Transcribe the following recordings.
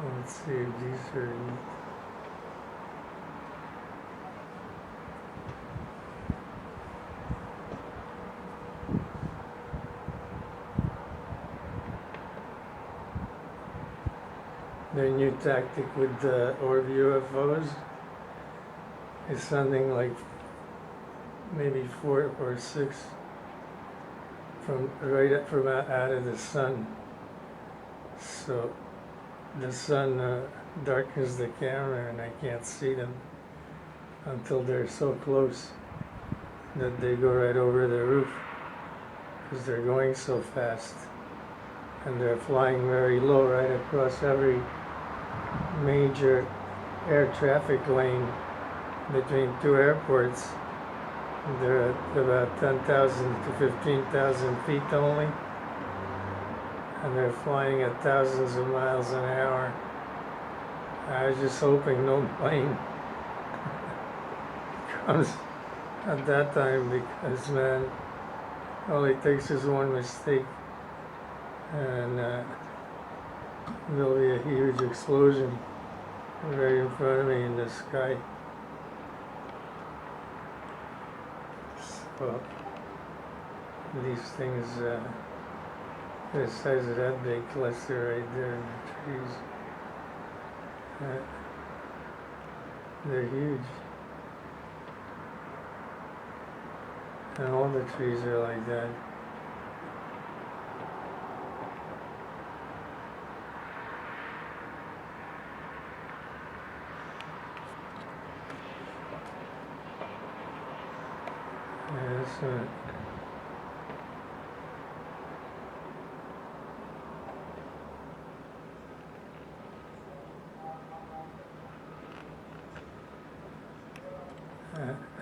Let's see if these are. Their new tactic with the Orb UFOs is sending like maybe 4 or 6 from out of the sun. So the sun darkens the camera and I can't see them until they're so close that they go right over the roof because they're going so fast and they're flying very low right across every major air traffic lane between 2 airports. They're at about 10,000 to 15,000 feet only, and they're flying at thousands of miles an hour. I was just hoping no plane comes at that time because, man, all it takes is one mistake and there'll be a huge explosion right in front of me in the sky. So these things, the size of that big cluster right there in the trees, they're huge. And all the trees are like that. That's it.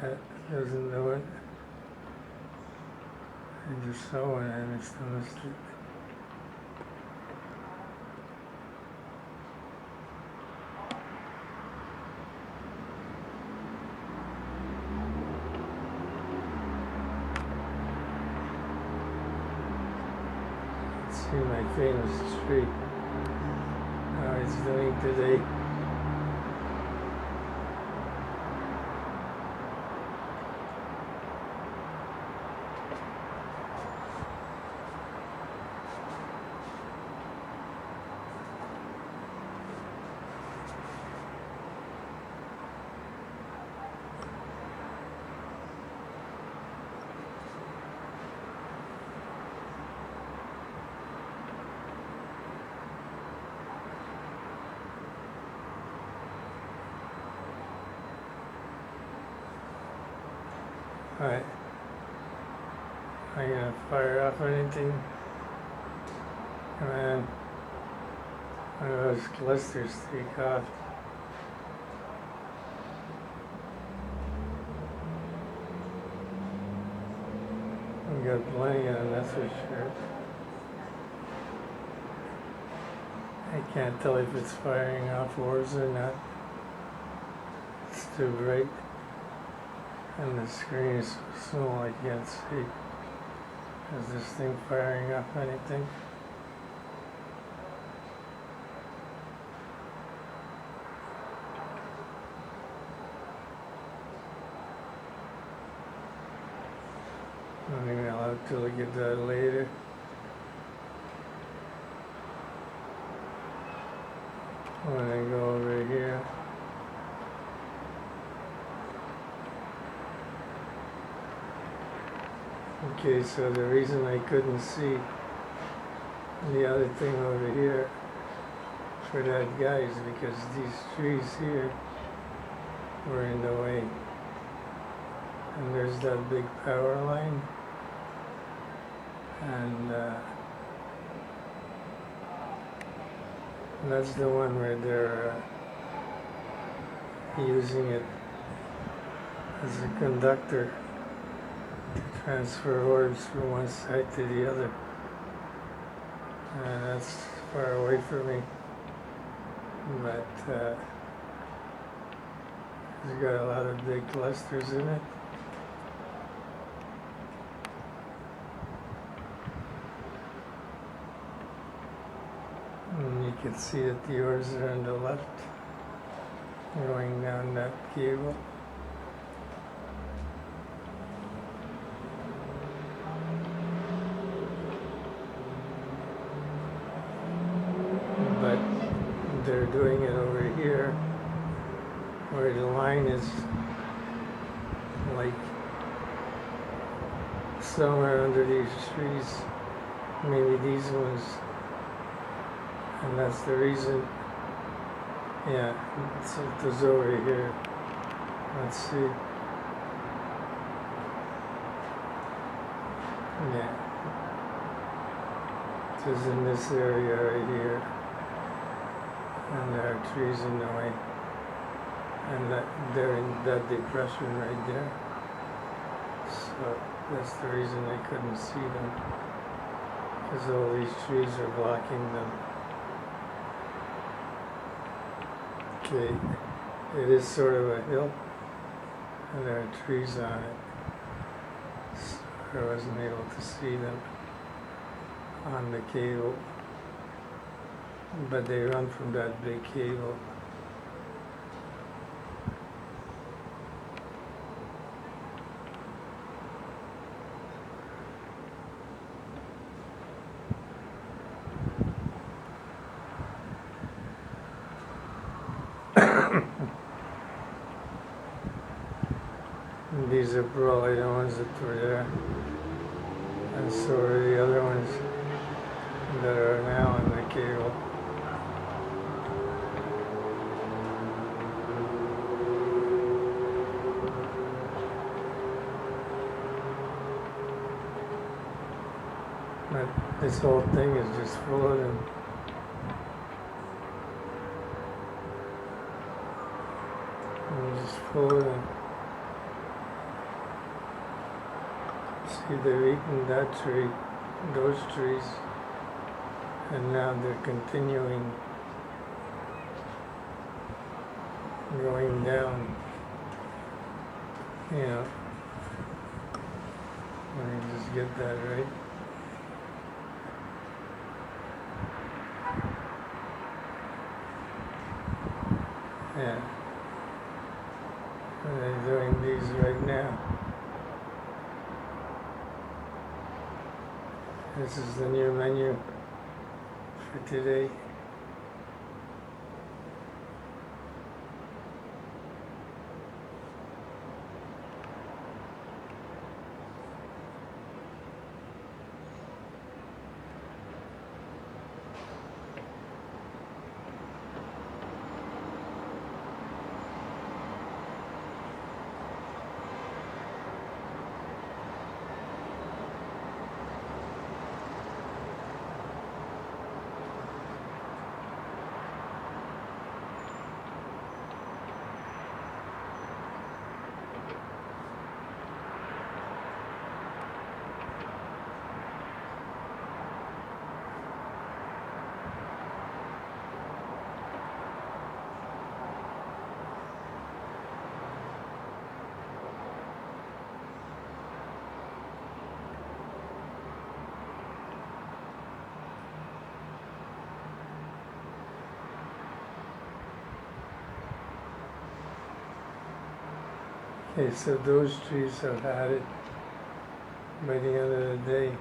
That doesn't do it. I just saw one and it's missed it. Let's see my famous tree. How it's doing today. Alright. Am I gonna fire off anything? Come on. One of those clusters take off. We got plenty of them, that's for sure. I can't tell if it's firing off orbs or not. It's too bright. And the screen is so small I can't see. Is this thing firing off anything? Maybe I'll have to look at that later. When I go over here. Okay, so the reason I couldn't see the other thing over here for that guy is because these trees here were in the way. And there's that big power line. And that's the one where they're using it as a conductor to transfer orbs from one side to the other. And that's far away from me. But it's got a lot of big clusters in it. And you can see that the oars are on the left, going down that cable. But they're doing it over here, where the line is like somewhere under these trees, maybe these ones, and that's the reason. Yeah, so it was over here. Let's see. Yeah, it was in this area right here, and there are trees in the way, and they're in that depression right there. So that's the reason they couldn't see them, because all these trees are blocking them. Okay, it is sort of a hill, and there are trees on it, so I wasn't able to see them on the cable, but they run from that big cable. And these are probably the ones that were there, and so are the other ones that are now on the cable. But this whole thing is just full of them. Just full of them. See, they've eaten that tree, those trees, and now they're continuing going down. You know, let me just get that right. Yeah. And they're doing these right now. This is the new menu for today. Okay, so those trees have had it by the end of the day.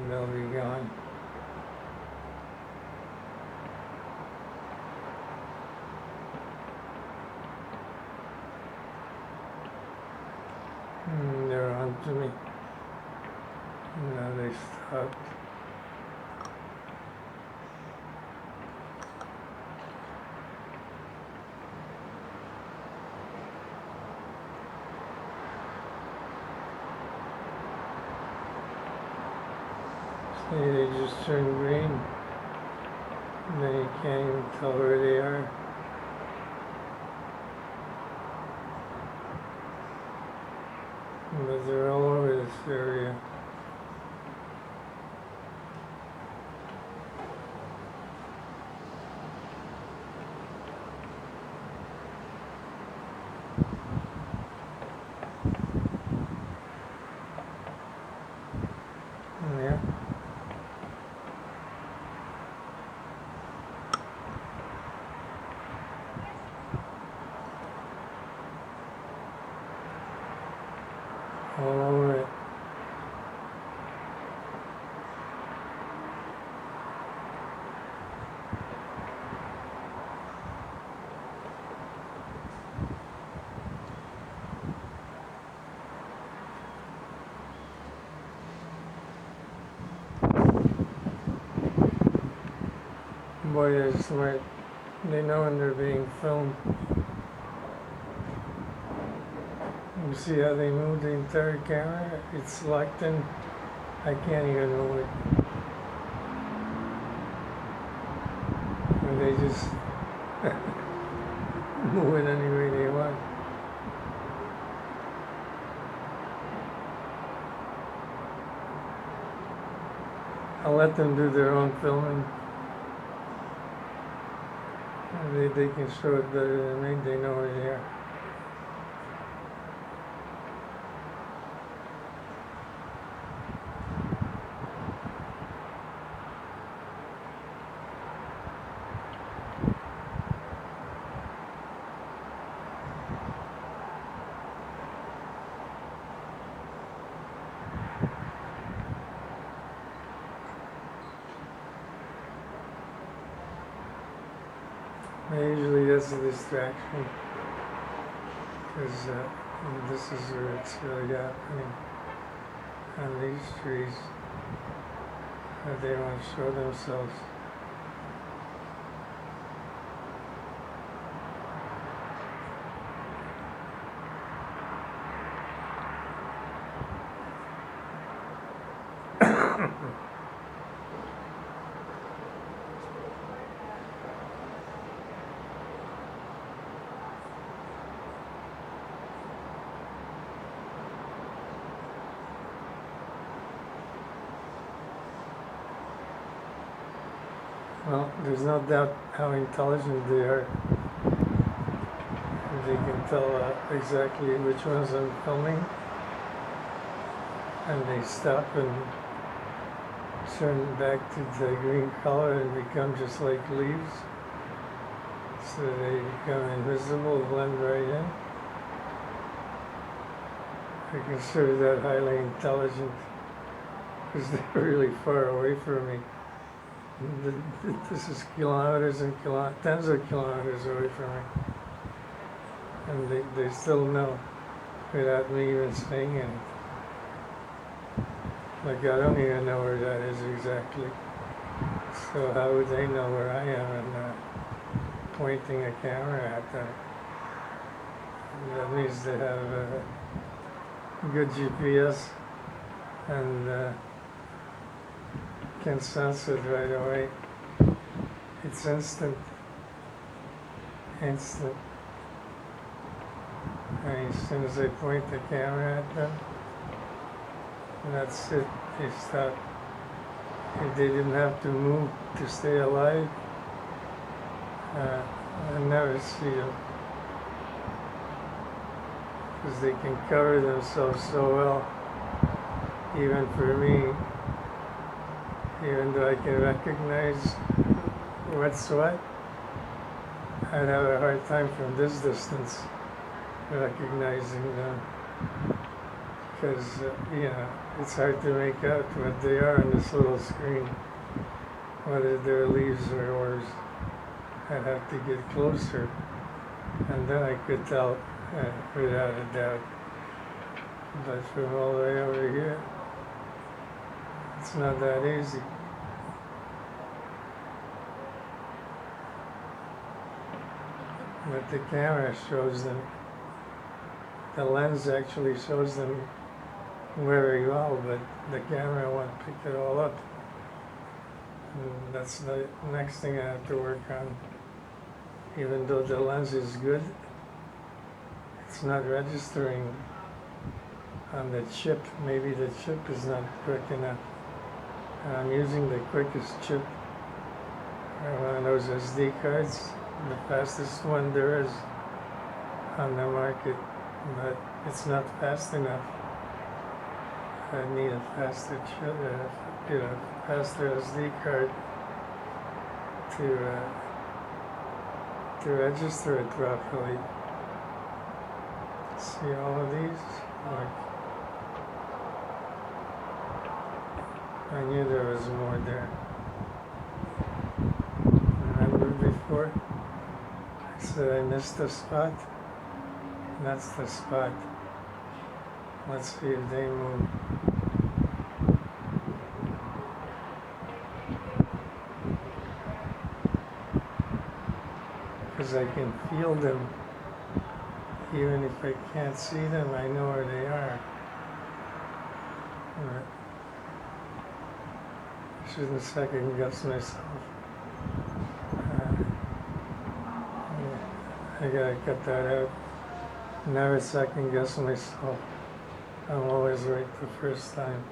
They'll be gone. They're on to me. Now they stopped. See, they just turn green, and then you can't even tell where they are. But they're all over this area. Yeah. all over it. Boy, they're smart. They know when they're being filmed. You see how they move the entire camera? It's locked in. I can't even move it. And they just move it any way they want. I'll let them do their own filming. They can show it better than me. They know where they are. Usually that's a distraction, because this is where it's really happening on these trees, that they want to show themselves. Well, there's no doubt how intelligent they are. They can tell exactly which ones I'm filming, and they stop and turn back to the green color and become just like leaves. So they become invisible, blend right in. I consider that highly intelligent, because they're really far away from me. This is kilometers and tens of kilometers away from me. And they still know without me even saying anything. Like, I don't even know where that is exactly. So how would they know where I am and pointing a camera at them? That means they have good GPS and can sense it right away. It's instant. And as soon as I point the camera at them, that's it. They stop. If they didn't have to move to stay alive, I never see them, because they can cover themselves so well, even for me. Even though I can recognize what's what, I'd have a hard time from this distance recognizing them, because it's hard to make out what they are on this little screen, whether they're leaves or orbs. I'd have to get closer, and then I could tell without a doubt. But from all the way over here, it's not that easy. But the camera shows them, the lens actually shows them very well, but the camera won't pick it all up. And that's the next thing I have to work on. Even though the lens is good, it's not registering on the chip. Maybe the chip is not quick enough. And I'm using the quickest chip, one of those SD cards, the fastest one there is on the market, but it's not fast enough. I need a faster chip, faster SD card to register it properly. See all of these? Like, I knew there was more there. Remember before? I said I missed the spot. That's the spot. Let's see if they move. Because I can feel them. Even if I can't see them, I know where they are. I shouldn't second guess myself. I gotta cut that out. Never second guess myself. I'm always right the first time.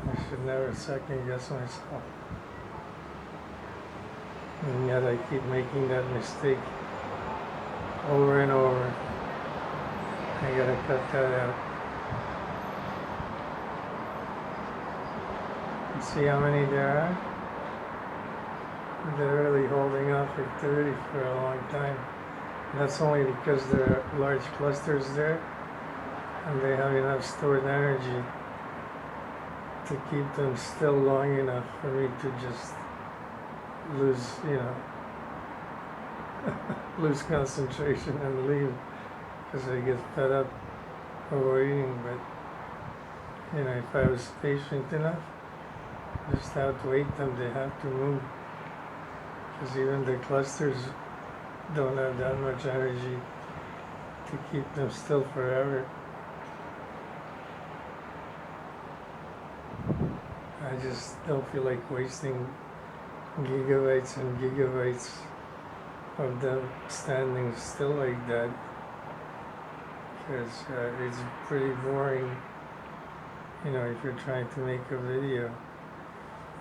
I should never second guess myself. And yet I keep making that mistake over and over. I gotta cut that out. See how many there are? They're really holding off activity for a long time. That's only because there are large clusters there and they have enough stored energy to keep them still long enough for me to just lose, lose concentration and leave because I get fed up overeating. But, if I was patient enough, just outweight them, they have to move. Because even the clusters don't have that much energy to keep them still forever. I just don't feel like wasting gigabytes and gigabytes of them standing still like that. Because it's pretty boring, if you're trying to make a video,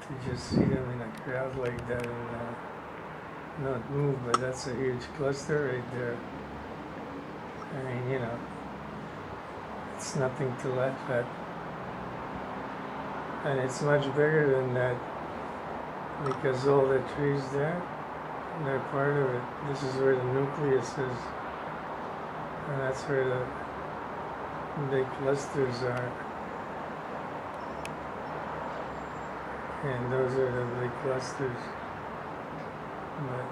to just see them in a crowd like that and not move. But that's a huge cluster right there. I mean, it's nothing to laugh at. And it's much bigger than that because all the trees there, they're part of it. This is where the nucleus is. And that's where the big clusters are. And those are the big clusters. But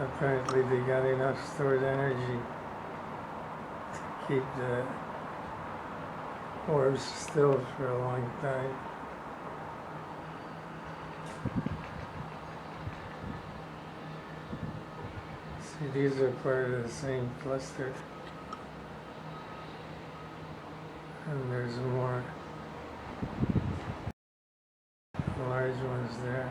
apparently they got enough stored energy to keep the orbs still for a long time. See, these are part of the same cluster. And there's more large ones there.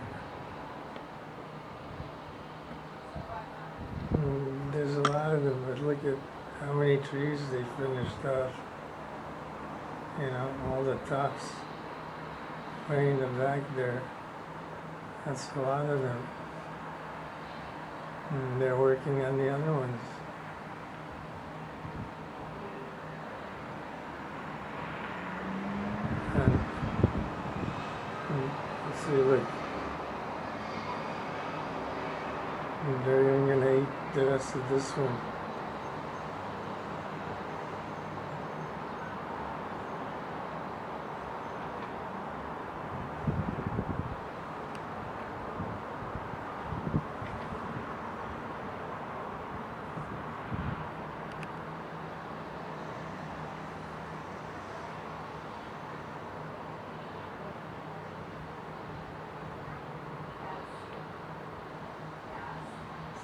And there's a lot of them, but look at how many trees they finished off. All the tops way in the back there. That's a lot of them. And they're working on the other ones. And let's see, look. And they're even gonna eat the rest of this one.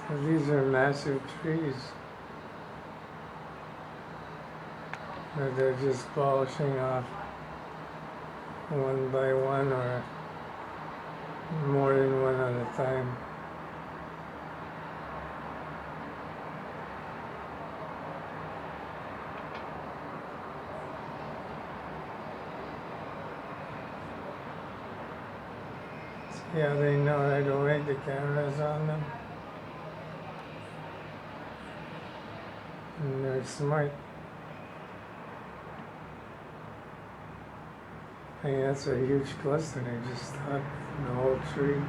So these are massive trees that they're just polishing off one by one or more than one at a time. See how they know right away the camera's on them? And they're smart. Hey, that's a huge cluster. They just stuck the whole tree.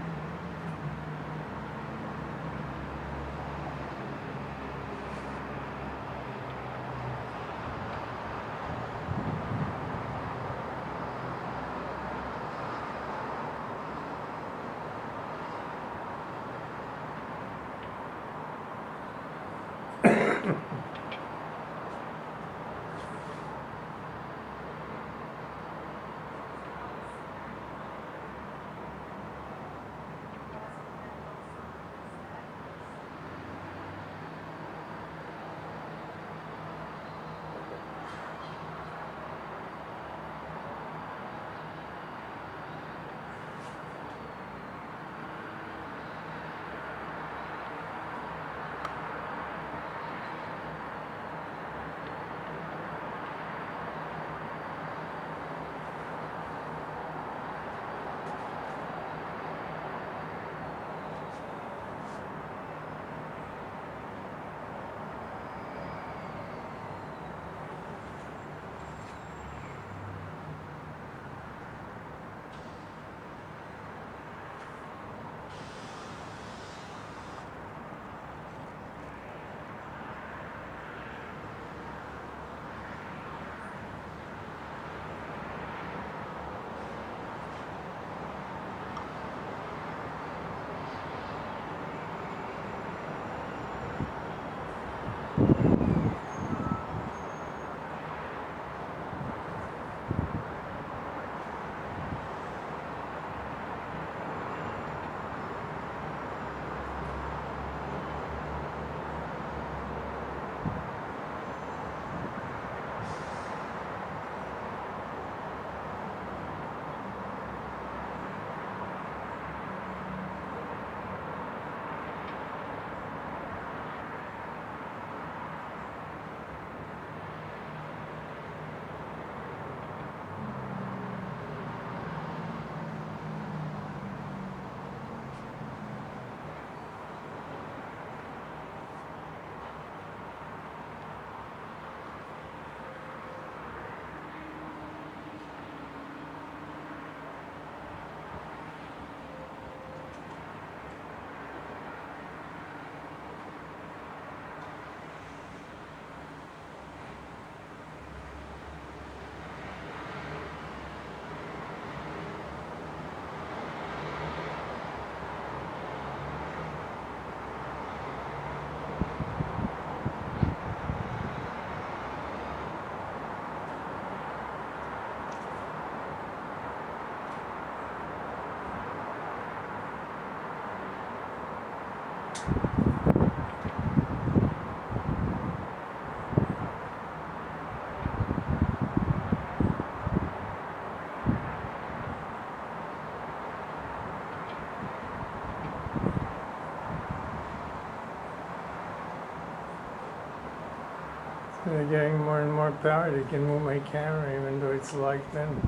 They're getting more and more power. They can move my camera even though it's locked in.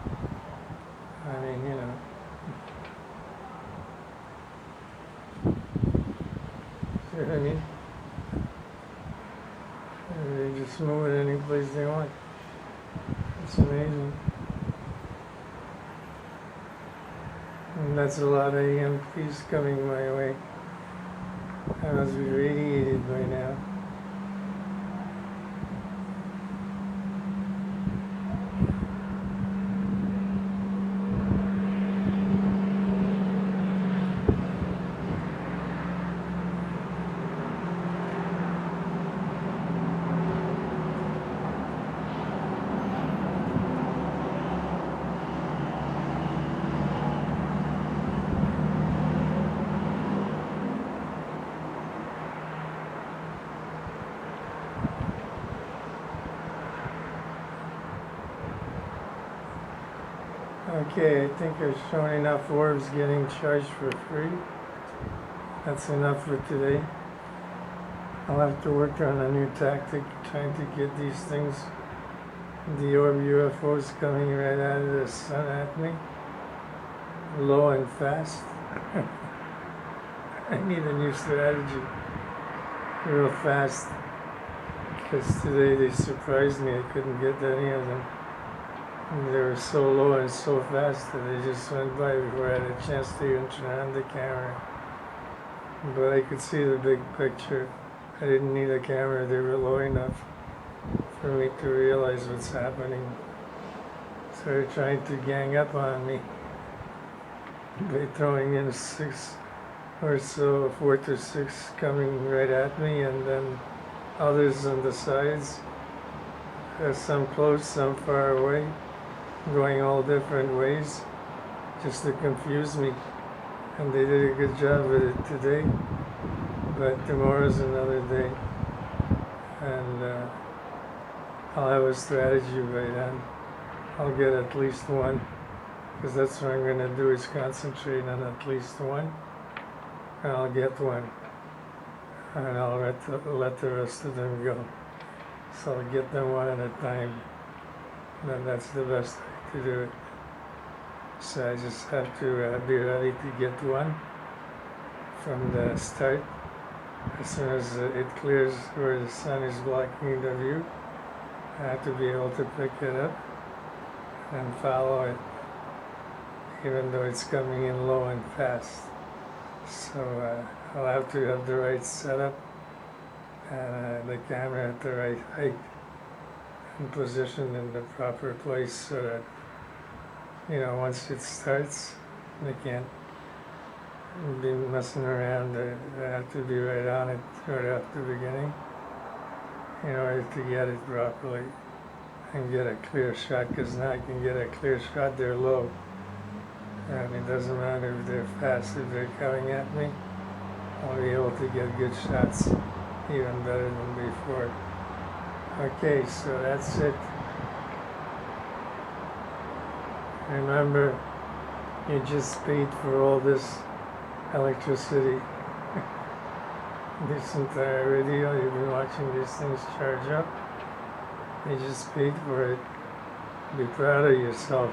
I mean, you know. See what I mean? They just move it any place they want. It's amazing. And that's a lot of EMPs coming my way. I must be radiated by now. Okay, I think I've shown enough orbs getting charged for free. That's enough for today. I'll have to work on a new tactic, trying to get these things, the orb UFOs coming right out of the sun at me, low and fast. I need a new strategy, real fast, because today they surprised me. I couldn't get any of them. And they were so low and so fast that they just went by before I had a chance to even turn on the camera. But I could see the big picture. I didn't need a camera. They were low enough for me to realize what's happening. So they're trying to gang up on me by throwing in 6 or so, 4 to 6 coming right at me, and then others on the sides, some close, some far away, going all different ways, just to confuse me. And they did a good job with it today, but tomorrow's another day. And I'll have a strategy by then. I'll get at least one, because that's what I'm going to do, is concentrate on at least one, and I'll get one. And I'll let the rest of them go. So I'll get them one at a time. And that's the best way to do it. So I just have to be ready to get one from the start. As soon as it clears where the sun is blocking the view, I have to be able to pick it up and follow it, even though it's coming in low and fast. So I'll have to have the right setup and the camera at the right height and positioned in the proper place so that, you know, once it starts, they can't be messing around. They have to be right on it right at the beginning in order to get it properly and get a clear shot, because now I can get a clear shot. They're low, and it doesn't matter if they're fast. If they're coming at me, I'll be able to get good shots, even better than before. Okay, so that's it. Remember, you just paid for all this electricity. This entire video, you've been watching these things charge up. You just paid for it. Be proud of yourself.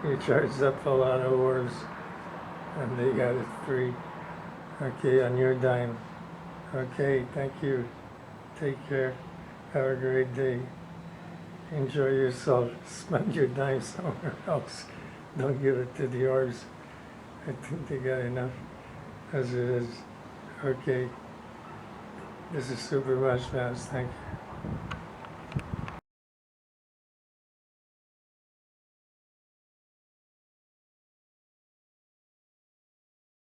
You charged up a lot of orbs, and they got it free. Okay, on your dime. Okay, thank you. Take care. Have a great day. Enjoy yourself. Spend your dime somewhere else. Don't give it to the Orbs. I think they got enough as it is. Okay. This is Super Much Mouse. Thank you.